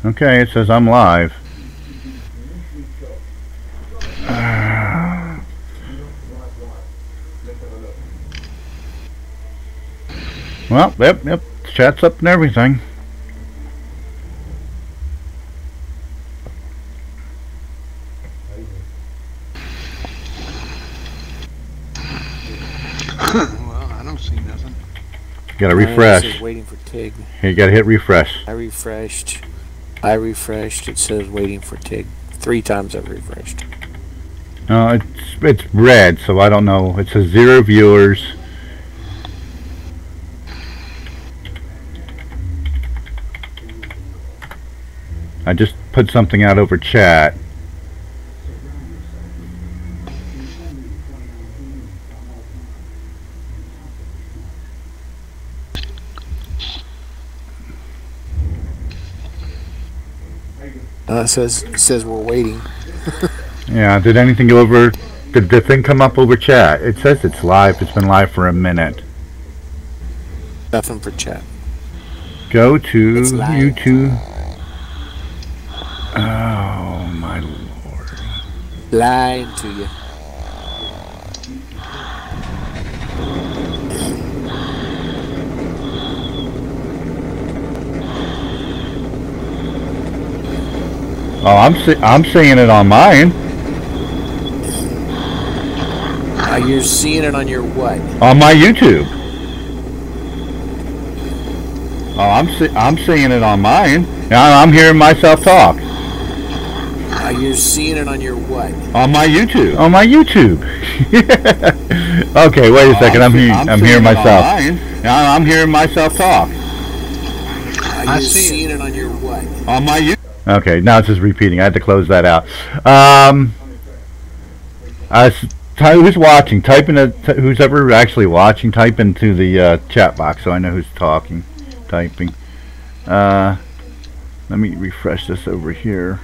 Okay, it says I'm live. Well, yep, chat's up and everything. Well, I don't see nothing. You gotta refresh. It says waiting for Tigg. Here, you gotta hit refresh. I refreshed. It says waiting for Tigg. 3 times I've refreshed. No, it's red, so I don't know. It says 0 viewers. I just put something out over chat. It says we're waiting. Yeah, did anything go over? Did the thing come up over chat? It says it's live. It's been live for a minute. Nothing for chat. Go to YouTube. Oh my lord! Lying to you. Oh, I'm seeing it on mine. You're seeing it on your what? On my YouTube. Oh, I'm seeing it on mine. Now I'm hearing myself talk. You're seeing it on your what? On my YouTube. On my YouTube. Okay, wait a second. I'm hearing myself. Now I'm hearing myself talk. You're seeing it on your what? On my YouTube. Okay, now it's just repeating. I had to close that out. Who's watching? Type in who's ever actually watching. Type into the chat box so I know who's typing. Let me refresh this over here.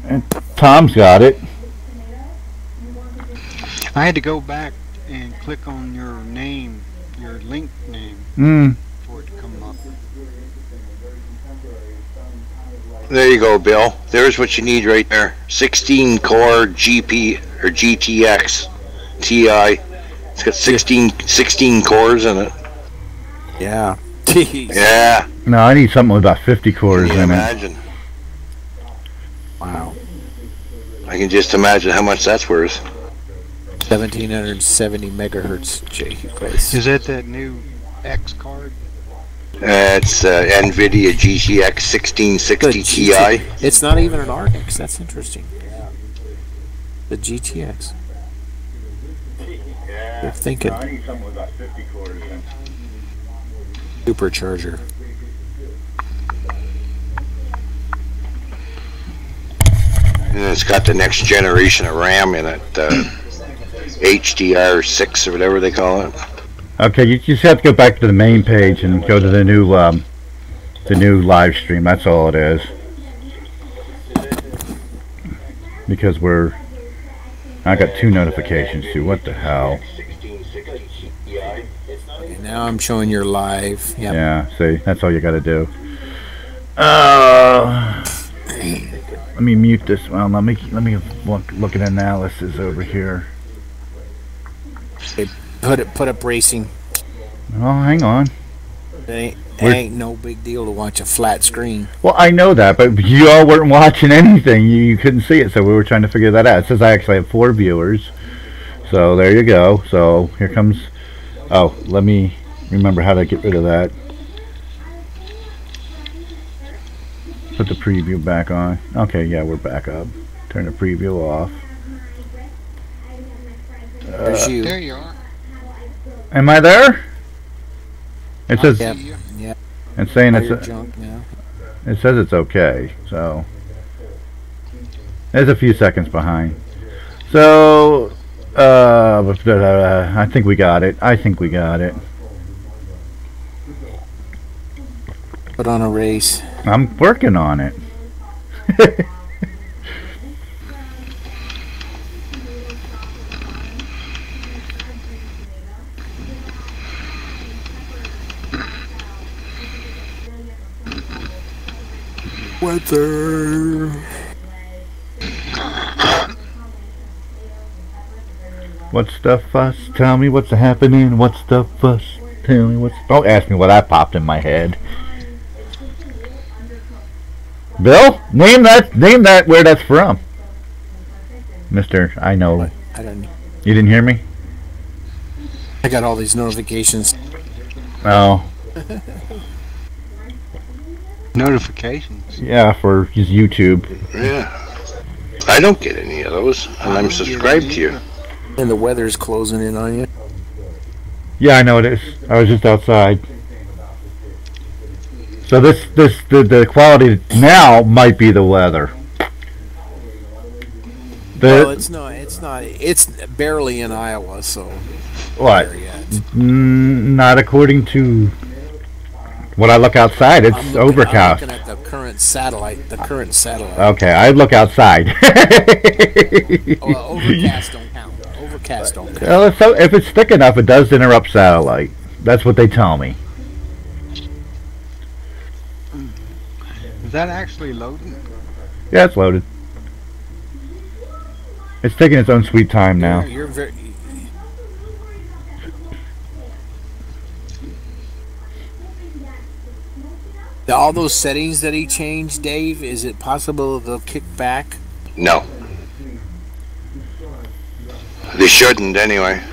And Tom's got it. I had to go back and click on your name, your link name, for it to come up. There you go, Bill. There's what you need right there. 16 core GP or GTX TI. It's got 16 cores in it. Yeah. Yeah. No, I need something with about 50 cores in imagine. Wow. I can just imagine how much that's worth. 1770 megahertz J-Place. Is that new X card? It's NVIDIA GTX 1660 Ti. It's not even an RX. That's interesting. The GTX. They're thinking. I need something with about 50 cores in. Supercharger. And it's got the next generation of RAM in it. HDR6 or whatever they call it. Okay, you just have to go back to the main page and go to the new live stream. That's all it is. Because I got 2 notifications too. What the hell? Okay, now I'm showing you're live. Yep. Yeah, see, that's all you got to do. Let me mute this. Well, let me look at analysis over here. Okay, put up racing. Oh, hang on. It ain't no big deal to watch a flat screen. Well, I know that, but you all weren't watching anything. You couldn't see it, so we were trying to figure that out. It says I actually have 4 viewers. So there you go. So here comes... Oh, let me remember how to get rid of that. Put the preview back on. Okay, yeah, we're back up. Turn the preview off. There's you. There you are. Am I there? It says... Yeah. It's saying it's... junk now. It says it's okay, so... It's a few seconds behind. So... I think we got it. Put on a race. I'm working on it. Weather. What's the fuss? Tell me what's happening. What's the fuss? Tell me what's... Don't ask me what I popped in my head. Bill, name that where that's from. Mister, I know. I don't. You didn't hear me? I got all these notifications. Oh. Notifications. Yeah, for his YouTube. Yeah. I don't get any of those, and I'm subscribed to you. And the weather's closing in on you. Yeah, I know it is. I was just outside. So the quality now might be the weather. No, it's not. It's not. It's barely in Iowa, so. What? Not according to when I look outside. It's overcast. I'm looking at the current satellite. Okay, I look outside. Overcast don't count. Overcast don't count. Well, if it's thick enough, it does interrupt satellite. That's what they tell me. Is that actually loading? Yeah, it's loaded. It's taking its own sweet time now. You're very. All those settings that he changed, Dave, is it possible they'll kick back? No. They shouldn't anyway.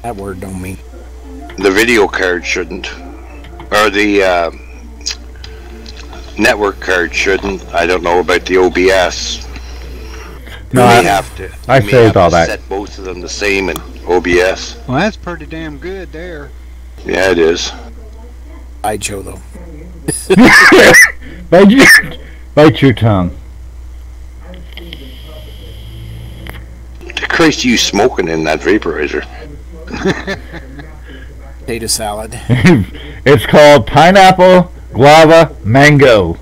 That word don't mean. The video card shouldn't. Or the network card shouldn't. I don't know about the OBS. No, I saved all that. Set both of them the same in OBS. Well, that's pretty damn good there. Yeah, it is. Sideshow though. Bite your tongue. Christ, you smoking in that vaporizer? Potato salad. It's called pineapple, guava, mango.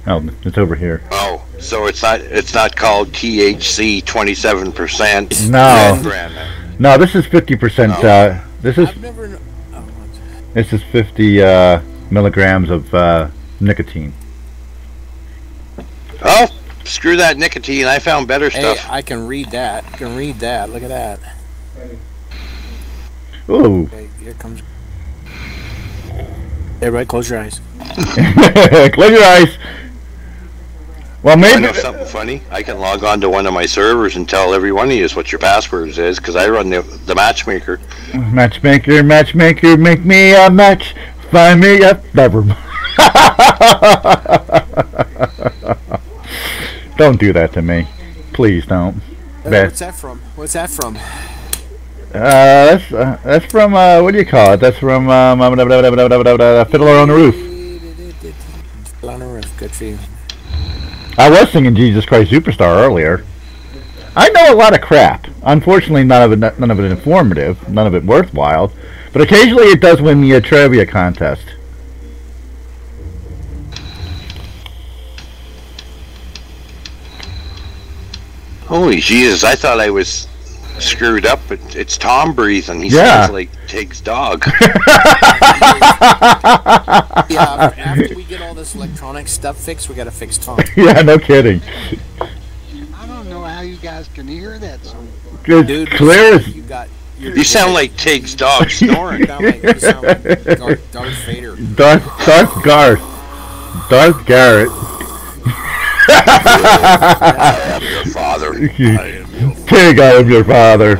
Oh, it's over here. Oh, so it's not called THC 27%. No. Brand. No, this is 50%. This is I've never. this is 50 milligrams of nicotine. Oh, screw that nicotine. I found better stuff. Hey, I can read that. I can read that. Look at that. Ooh. Okay, here comes. Everybody, close your eyes. Close your eyes. Well, I maybe. know something funny. I can log on to one of my servers and tell every one of you what your passwords is, because I run the matchmaker. Matchmaker, matchmaker, make me a match. Find me a. Never mind. Don't do that to me. Please don't. What's that from? What's that from? That's from what do you call it? That's from Fiddler on the Roof. Fiddler on the Roof. Good for you. I was singing Jesus Christ Superstar earlier. I know a lot of crap. Unfortunately, none of it informative, none of it worthwhile. But occasionally, it does win me a trivia contest. Holy Jesus, I thought I was screwed up, but it's Tom breathing. He Yeah. sounds like Tigg's dog. Yeah, after we get all this electronic stuff fixed, we gotta fix Tom. Yeah, no kidding. I don't know how you guys can hear that song. It's Dude, clear as... You sound like Tigg's dog snoring. You sound like Darth Vader. Darth Garrett. I am your father. Tigg, I am your father.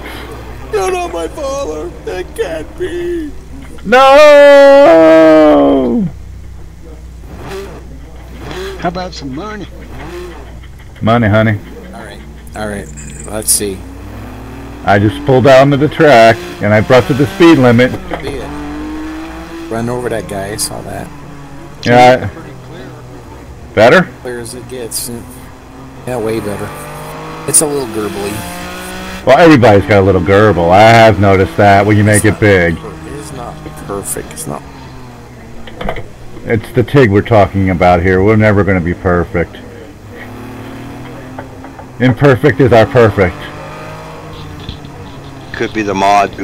You're not my father. That can't be. No! How about some money? Money, honey. All right. Let's see. I just pulled down to the track, and I busted the speed limit. Be it. Run over that guy. I saw that. Yeah. Pretty clear. Better? Clear as it gets. Yeah, way better. It's a little gurgly. Well, everybody's got a little gurgle. I have noticed that when you make it big. It is not perfect. It's not. It's the Tigg we're talking about here. We're never going to be perfect. Imperfect is our perfect. Could be the mod.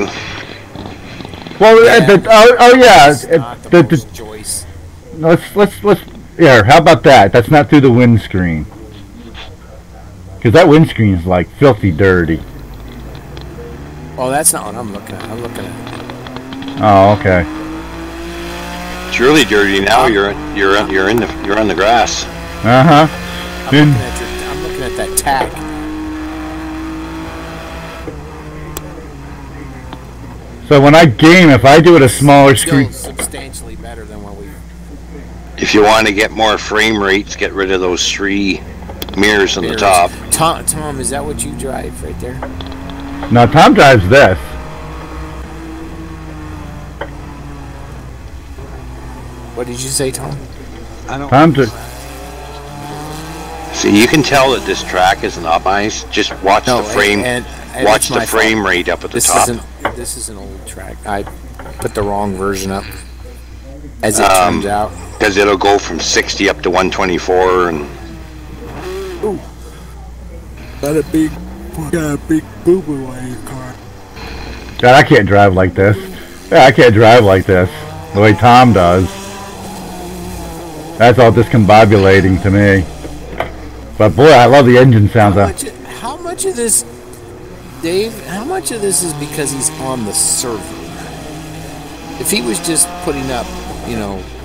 Well, Yeah. oh yeah. It's not the most choice. Let's Here, how about that? That's not through the windscreen. Because that windscreen is like filthy dirty. Oh, that's not what I'm looking at. I'm looking at. Oh, okay. It's really dirty now. You're on the grass. Uh huh. I'm looking at that tag. So when I game, if I do it a smaller screen, Substantially better than what we. If you want to get more frame rates, get rid of those 3 mirrors on the top. Tom, is that what you drive right there? no, Tom drives this. What did you say, Tom? I don't. Tom dri- See, you can tell that this track isn't optimized. Just watch the frame. And watch it's the my frame fault. rate up at the top. This is an old track. I put the wrong version up. As it turns out. Because it'll go from 60 up to 124 and. Ooh. Got a big boo-boo on your car. God, I can't drive like this. Yeah, I can't drive like this. The way Tom does. That's all discombobulating to me. But boy, I love the engine sounds. How much of this, Dave? How much of this is because he's on the server? If he was just putting up,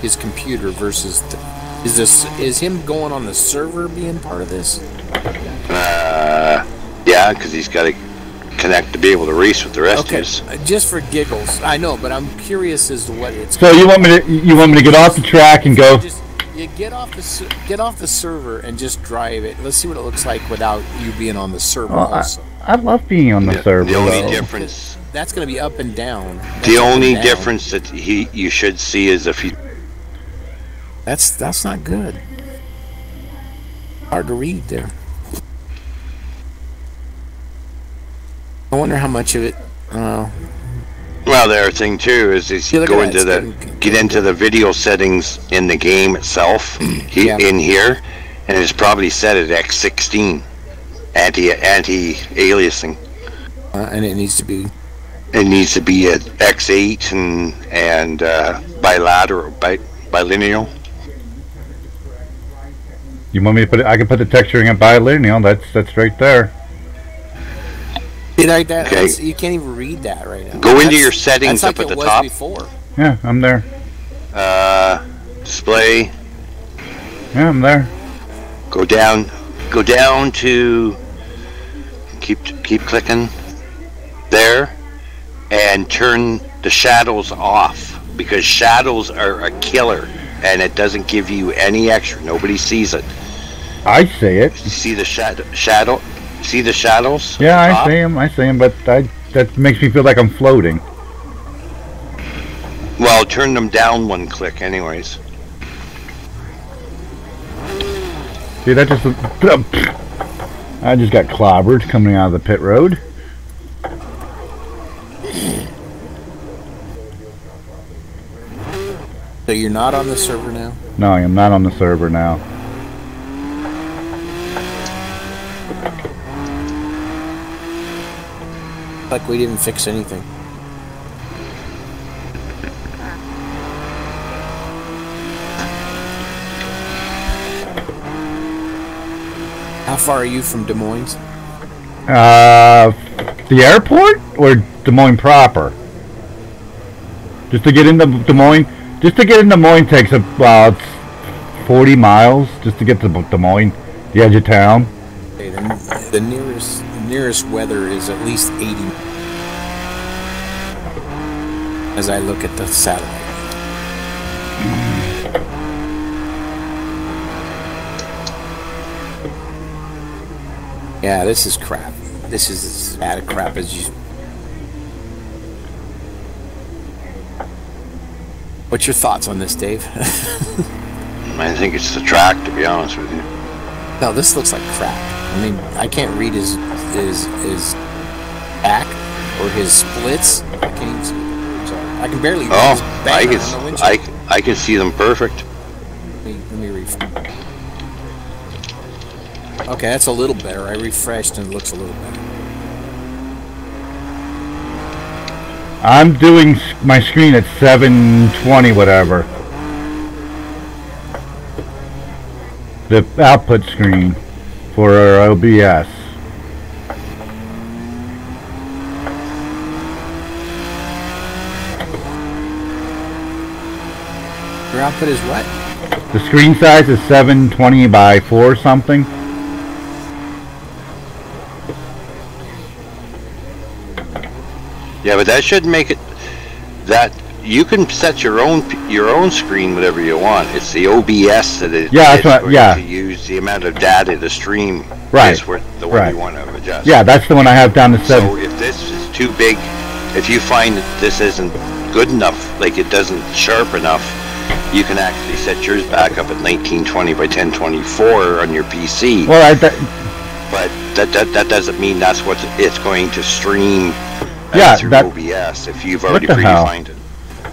his computer versus, is him going on the server being part of this? Yeah, because he's got to connect to be able to race with the rest of us. Just for giggles, I know, but I'm curious as to what it's. So you want me to get off the track and go? You get off the server and just drive it. Let's see what it looks like without you being on the server. Also, I love being on the server. The only difference. That's going to be up and down. The only difference that you should see is if you. That's not good. Hard to read there. I wonder how much of it. Well, the other thing too is you go into the video settings in the game itself in here, and it's probably set at X16 anti-aliasing. And it needs to be. It needs to be at X8 and bilineal. You want me to put it? I can put the texturing at bilineal. That's right there. Okay. You can't even read that right now. Go into your settings up at the top. Before. Yeah, I'm there. Display. Yeah, I'm there. Go down to. Keep clicking. There, and turn the shadows off because shadows are a killer, and it doesn't give you any extra. Nobody sees it. I see it. See the shadow. See the shadows? Yeah, I see them, but that makes me feel like I'm floating. Well, turn them down 1 click anyways. See, that just... I just got clobbered coming out of the pit road. So you're not on the server now? No, I am not on the server now. Like we didn't fix anything. How far are you from Des Moines? The airport or Des Moines proper? Just to get into Des Moines. Just to get in Des Moines takes about 40 miles just to get to Des Moines, the edge of town. Okay, the nearest weather is at least 80 as I look at the satellite. Yeah, this is crap. This is as bad a crap as you. What's your thoughts on this, Dave? I think it's the track, to be honest with you. No, this looks like crap. I mean, I can't read his back or his splits. I can't even see. I can barely read his back on the windshield. I can see them perfect. Let me refresh. Okay, that's a little better. I refreshed and it looks a little better. I'm doing my screen at 720 whatever. The output screen for our OBS. Your output is what? The screen size is 720 by 4 something. Yeah, but that should make it that you can set your own screen whatever you want. It's the OBS that it Yeah, that's going yeah. to use the amount of data to stream. Right. Is the one Right. you want to adjust. Yeah, that's the one I have down to 7. So if this is too big, if you find that this isn't good enough, like it doesn't sharp enough, you can actually set yours back up at 1920 by 1024 on your PC. Well, but that doesn't mean that's what it's going to stream through OBS if you've already predefined it.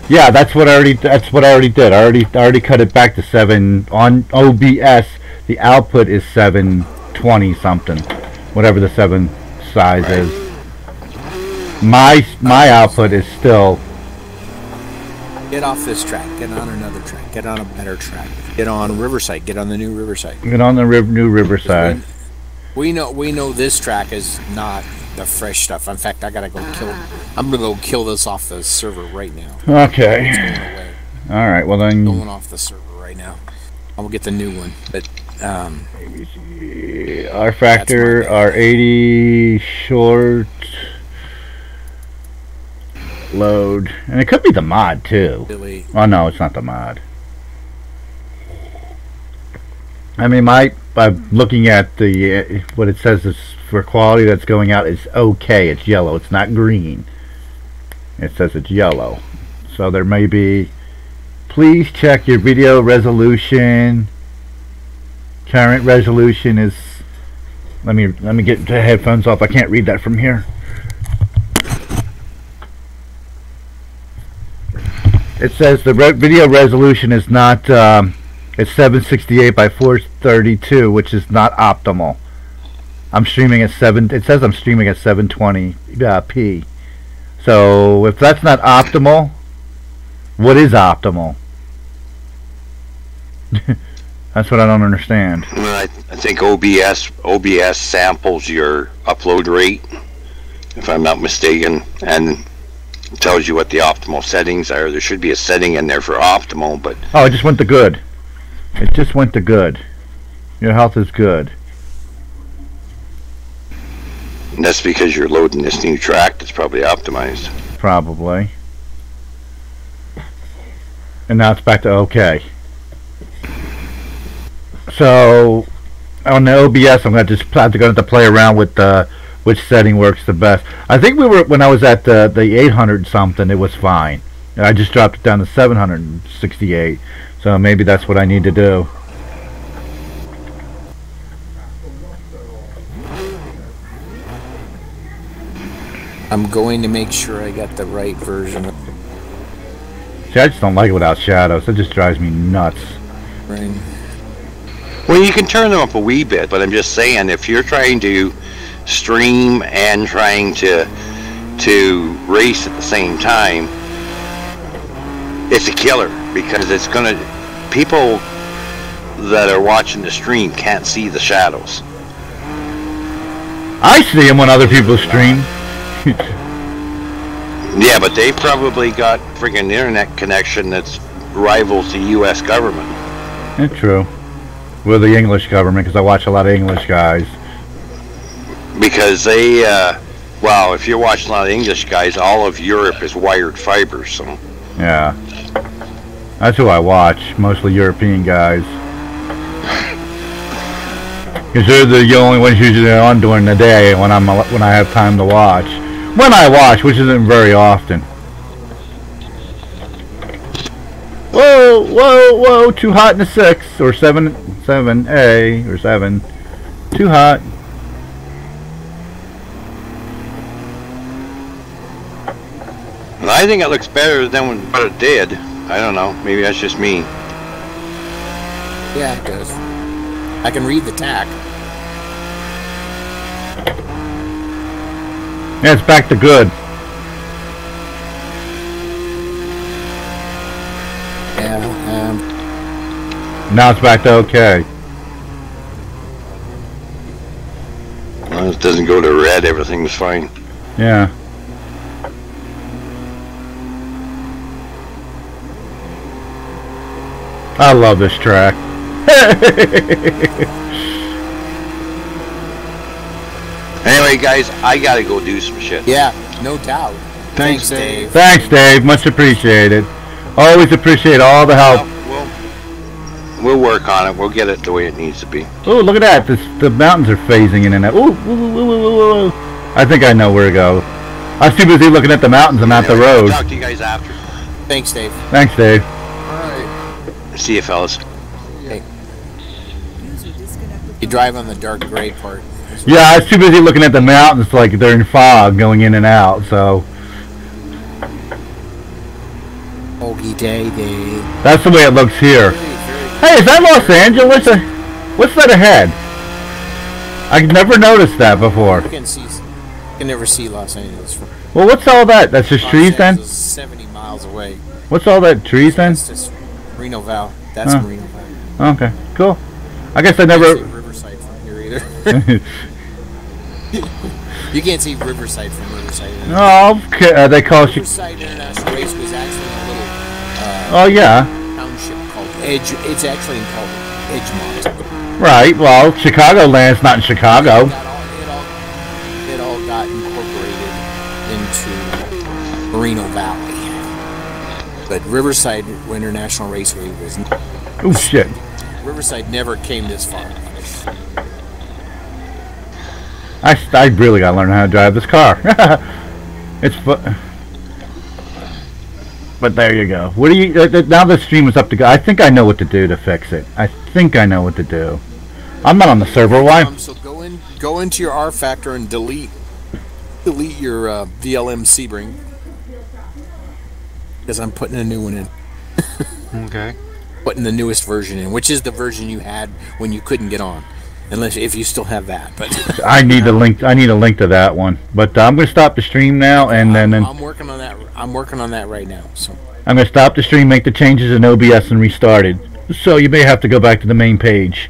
Yeah, that's what I already did. I already cut it back to 7 on OBS. The output is 720 something, whatever the 7 size is. My output is still. Get off this track. Get on another track. Get on a better track. Get on Riverside. Get on the new Riverside. Get on the new Riverside. We know this track is not the fresh stuff. In fact, I gotta go kill. I'm gonna go kill this off the server right now. Okay. It's going away. All right. Well then. Going off the server right now. I'm gonna get the new one. But rFactor R80 short load, and it could be the mod too. Really? Oh no, it's not the mod. I mean, I'm looking at the what it says is for quality that's going out is okay. It's yellow. It's not green. It says it's yellow. So there may be. Please check your video resolution. Current resolution is. Let me get the headphones off. I can't read that from here. It says the video resolution is not. It's 768 by 432, which is not optimal. I'm streaming at 7. It says I'm streaming at 720p. So if that's not optimal, what is optimal? That's what I don't understand. Well, I think OBS samples your upload rate, if I'm not mistaken, and tells you what the optimal settings are. There should be a setting in there for optimal, but oh, it just went to good. It just went to good. Your health is good. And that's because you're loading this new track that's probably optimized. Probably. And now it's back to okay. So on the OBS, I'm gonna just have to play around with which setting works the best. I think when I was at the 800 something, it was fine. And I just dropped it down to 768. So maybe that's what I need to do. I'm going to make sure I got the right version. See, I just don't like it without shadows. It just drives me nuts. Right. Well, you can turn them up a wee bit, but I'm just saying, if you're trying to stream and trying to race at the same time, it's a killer, because it's gonna, people that are watching the stream can't see the shadows. I see them when other people stream. Yeah, but they've probably got friggin' internet connection that's rivals the U.S. government. It's true. With the English government, because I watch a lot of English guys. Because they, well, if you're watching a lot of English guys, all of Europe is wired fiber, so. Yeah. That's who I watch, mostly European guys. Because they're the only ones usually on during the day when I have time to watch. When I watch, which isn't very often. Whoa, whoa, whoa! Too hot in the 6 or 7A or 7. Too hot. And I think it looks better than what it did. I don't know. Maybe that's just me. Yeah, it does. I can read the tack. Yeah, it's back to good. Yeah. Now it's back to okay. it doesn't go to red, everything's fine. Yeah. I love this track. Anyway, guys, I gotta go do some shit. Yeah, no doubt. Thanks, Dave. Thanks, Dave. Much appreciated. Always appreciate all the help. We'll work on it. We'll get it the way it needs to be. Oh, look at that. The mountains are phasing in and out. Ooh, ooh, ooh, ooh, ooh, ooh. I think I know where to go. I'm too busy looking at the mountains and not the road. Talk to you guys after. Thanks, Dave. Thanks, Dave. See you, fellas. Hey. You drive on the dark gray part. Yeah, I was too busy looking at the mountains like they're in fog going in and out, so. Okie day, Dave. That's the way it looks here. Hey, is that Los Angeles? What's that ahead? I've never noticed that before. You can never see Los Angeles from. Well, what's all that? That's just trees then? Los Angeles is 70 miles away. What's all that trees then? That's just Reno Valley. That's Reno Valley. Okay, cool. I guess I You never. can't see Riverside from here either. You can't see Riverside from Riverside. Oh, okay. They call you. Riverside International Race was actually a little Oh yeah. township called Edge. It's actually called Edgemont. Right. Well, Chicagoland's not in Chicago. It all got incorporated into Reno Valley. But Riverside International Raceway was. Oh shit. Riverside never came this far. I really gotta learn how to drive this car. It's fun. But there you go. What do you? Now the stream is up to go. I think I know what to do to fix it. I think I know what to do. I'm not on the server. Why? So go into your rFactor and delete your VLM Sebring, because I'm putting a new one in. Okay. Putting the newest version in, which is the version you had when you couldn't get on, if you still have that. But I need a link. I need a link to that one. But I'm gonna stop the stream now, and then I'm working on that. I'm working on that right now. So I'm gonna stop the stream, make the changes in OBS, and restart it. So you may have to go back to the main page.